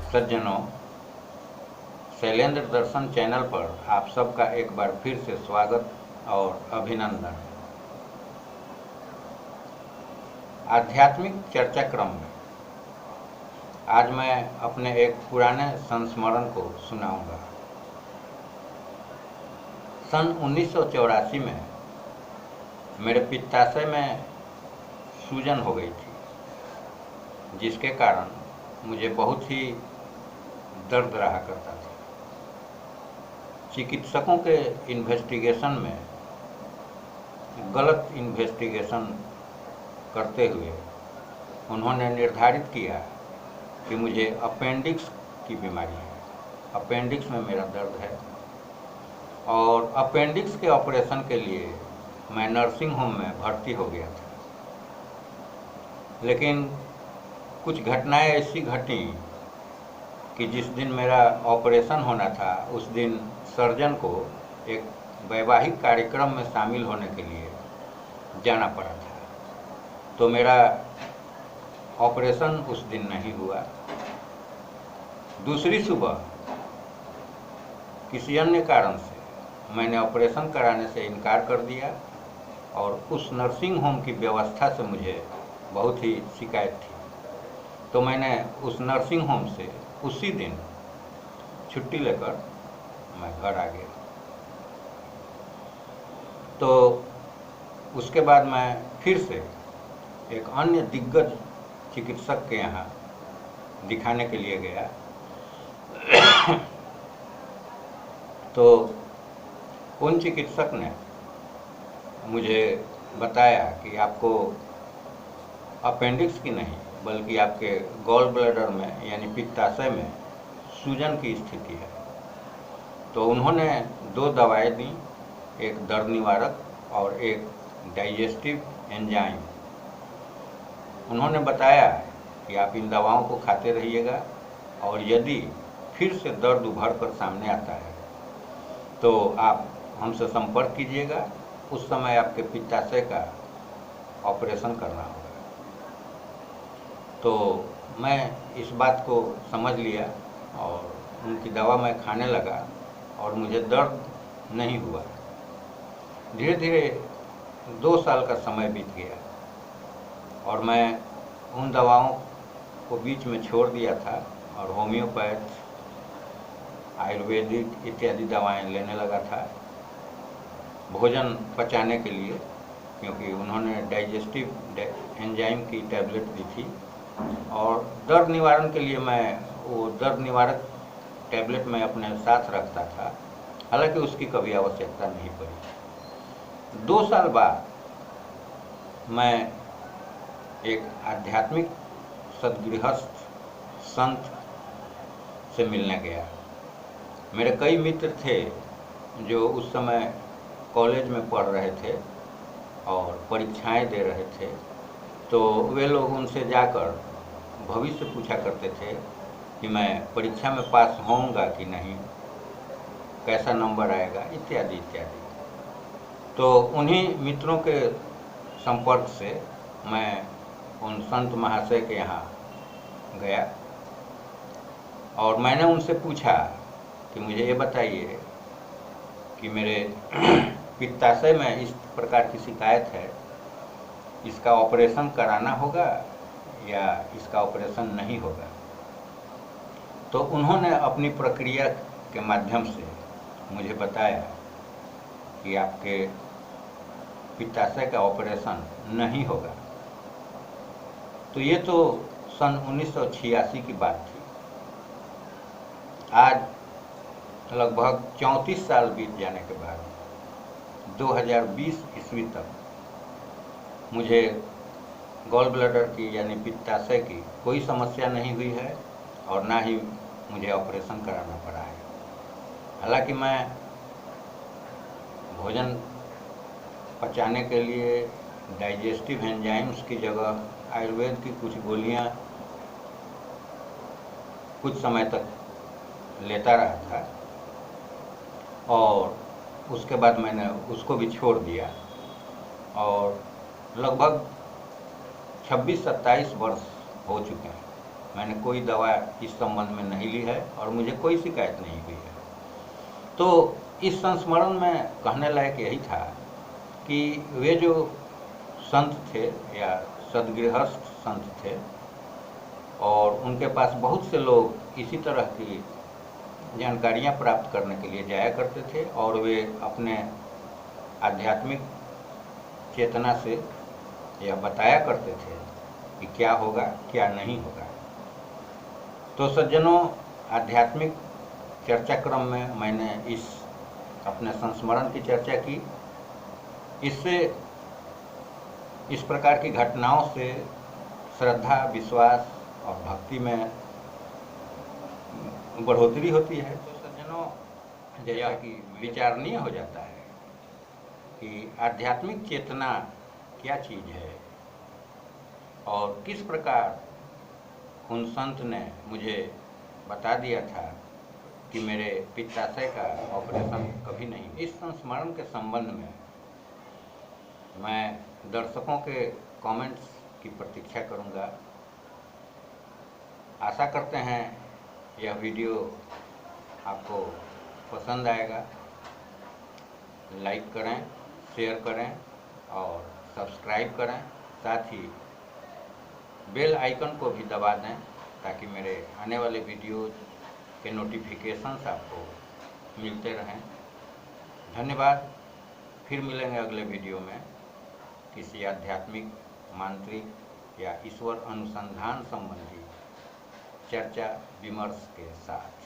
सज्जनों, शैलेंद्र दर्शन चैनल पर आप सबका एक बार फिर से स्वागत और अभिनंदन। आध्यात्मिक चर्चा क्रम में आज मैं अपने एक पुराने संस्मरण को सुनाऊंगा। सन 1984 में मेरे पित्ताशय में सूजन हो गई थी, जिसके कारण मुझे बहुत ही दर्द रहा करता था। चिकित्सकों के इन्वेस्टिगेशन में गलत इन्वेस्टिगेशन करते हुए उन्होंने निर्धारित किया कि मुझे अपेंडिक्स की बीमारी है। अपेंडिक्स में मेरा दर्द है और अपेंडिक्स के ऑपरेशन के लिए मैं नर्सिंग होम में भर्ती हो गया था। लेकिन कुछ घटनाएं ऐसी घटी कि जिस दिन मेरा ऑपरेशन होना था उस दिन सर्जन को एक वैवाहिक कार्यक्रम में शामिल होने के लिए जाना पड़ा था, तो मेरा ऑपरेशन उस दिन नहीं हुआ। दूसरी सुबह किसी अन्य कारण से मैंने ऑपरेशन कराने से इनकार कर दिया और उस नर्सिंग होम की व्यवस्था से मुझे बहुत ही शिकायत थी, तो मैंने उस नर्सिंग होम से उसी दिन छुट्टी लेकर मैं घर आ गया। तो उसके बाद मैं फिर से एक अन्य दिग्गज चिकित्सक के यहाँ दिखाने के लिए गया। तो उन चिकित्सक ने मुझे बताया कि आपको अपेंडिक्स की नहीं बल्कि आपके गॉल ब्लैडर में यानी पित्ताशय में सूजन की स्थिति है। तो उन्होंने 2 दवाएं दी, एक दर्द निवारक और एक डाइजेस्टिव एंजाइम। उन्होंने बताया कि आप इन दवाओं को खाते रहिएगा और यदि फिर से दर्द उभर कर सामने आता है तो आप हमसे संपर्क कीजिएगा, उस समय आपके पित्ताशय का ऑपरेशन करना होगा। तो मैं इस बात को समझ लिया और उनकी दवा मैं खाने लगा और मुझे दर्द नहीं हुआ। धीरे धीरे 2 साल का समय बीत गया और मैं उन दवाओं को बीच में छोड़ दिया था और होम्योपैथ, आयुर्वेदिक इत्यादि दवाएं लेने लगा था भोजन पचाने के लिए, क्योंकि उन्होंने डाइजेस्टिव एंजाइम की टैबलेट दी थी और दर्द निवारण के लिए मैं वो दर्द निवारक टैबलेट मैं अपने साथ रखता था, हालांकि उसकी कभी आवश्यकता नहीं पड़ी। 2 साल बाद मैं एक आध्यात्मिक सद्गृहस्थ संत से मिलने गया। मेरे कई मित्र थे जो उस समय कॉलेज में पढ़ रहे थे और परीक्षाएं दे रहे थे, तो वे लोग उनसे जाकर भविष्य पूछा करते थे कि मैं परीक्षा में पास होऊंगा कि नहीं, कैसा नंबर आएगा, इत्यादि इत्यादि। तो उन्हीं मित्रों के संपर्क से मैं उन संत महाशय के यहाँ गया और मैंने उनसे पूछा कि मुझे ये बताइए कि मेरे पित्ताशय में इस प्रकार की शिकायत है, इसका ऑपरेशन कराना होगा या इसका ऑपरेशन नहीं होगा। तो उन्होंने अपनी प्रक्रिया के माध्यम से मुझे बताया कि आपके पित्ताशय का ऑपरेशन नहीं होगा। तो ये तो सन 1986 की बात थी। आज लगभग 34 साल बीत जाने के बाद 2020 ईस्वी तक मुझे गॉल ब्लैडर की यानी पित्ताशय की कोई समस्या नहीं हुई है और ना ही मुझे ऑपरेशन कराना पड़ा है। हालांकि मैं भोजन पचाने के लिए डाइजेस्टिव एंजाइम्स की जगह आयुर्वेद की कुछ गोलियां कुछ समय तक लेता रहा था और उसके बाद मैंने उसको भी छोड़ दिया और लगभग 26-27 वर्ष हो चुके हैं मैंने कोई दवा इस संबंध में नहीं ली है और मुझे कोई शिकायत नहीं हुई है। तो इस संस्मरण में कहने लायक यही था कि वे जो संत थे या सद्गृहस्थ संत थे और उनके पास बहुत से लोग इसी तरह की जानकारियां प्राप्त करने के लिए जाया करते थे और वे अपने आध्यात्मिक चेतना से यह बताया करते थे कि क्या होगा क्या नहीं होगा। तो सज्जनों, आध्यात्मिक चर्चा क्रम में मैंने इस अपने संस्मरण की चर्चा की। इससे इस प्रकार की घटनाओं से श्रद्धा, विश्वास और भक्ति में बढ़ोतरी होती है। तो सज्जनों, जैसा कि विचारणीय हो जाता है कि आध्यात्मिक चेतना क्या चीज़ है और किस प्रकार उन संत ने मुझे बता दिया था कि मेरे पित्ताशय का ऑपरेशन कभी नहीं। इस संस्मरण के संबंध में मैं दर्शकों के कमेंट्स की प्रतीक्षा करूंगा। आशा करते हैं यह वीडियो आपको पसंद आएगा। लाइक करें, शेयर करें और सब्सक्राइब करें। साथ ही बेल आइकन को भी दबा दें ताकि मेरे आने वाले वीडियो के नोटिफिकेशंस आपको मिलते रहें। धन्यवाद। फिर मिलेंगे अगले वीडियो में किसी आध्यात्मिक, मांत्रिक या ईश्वर अनुसंधान संबंधी चर्चा विमर्श के साथ।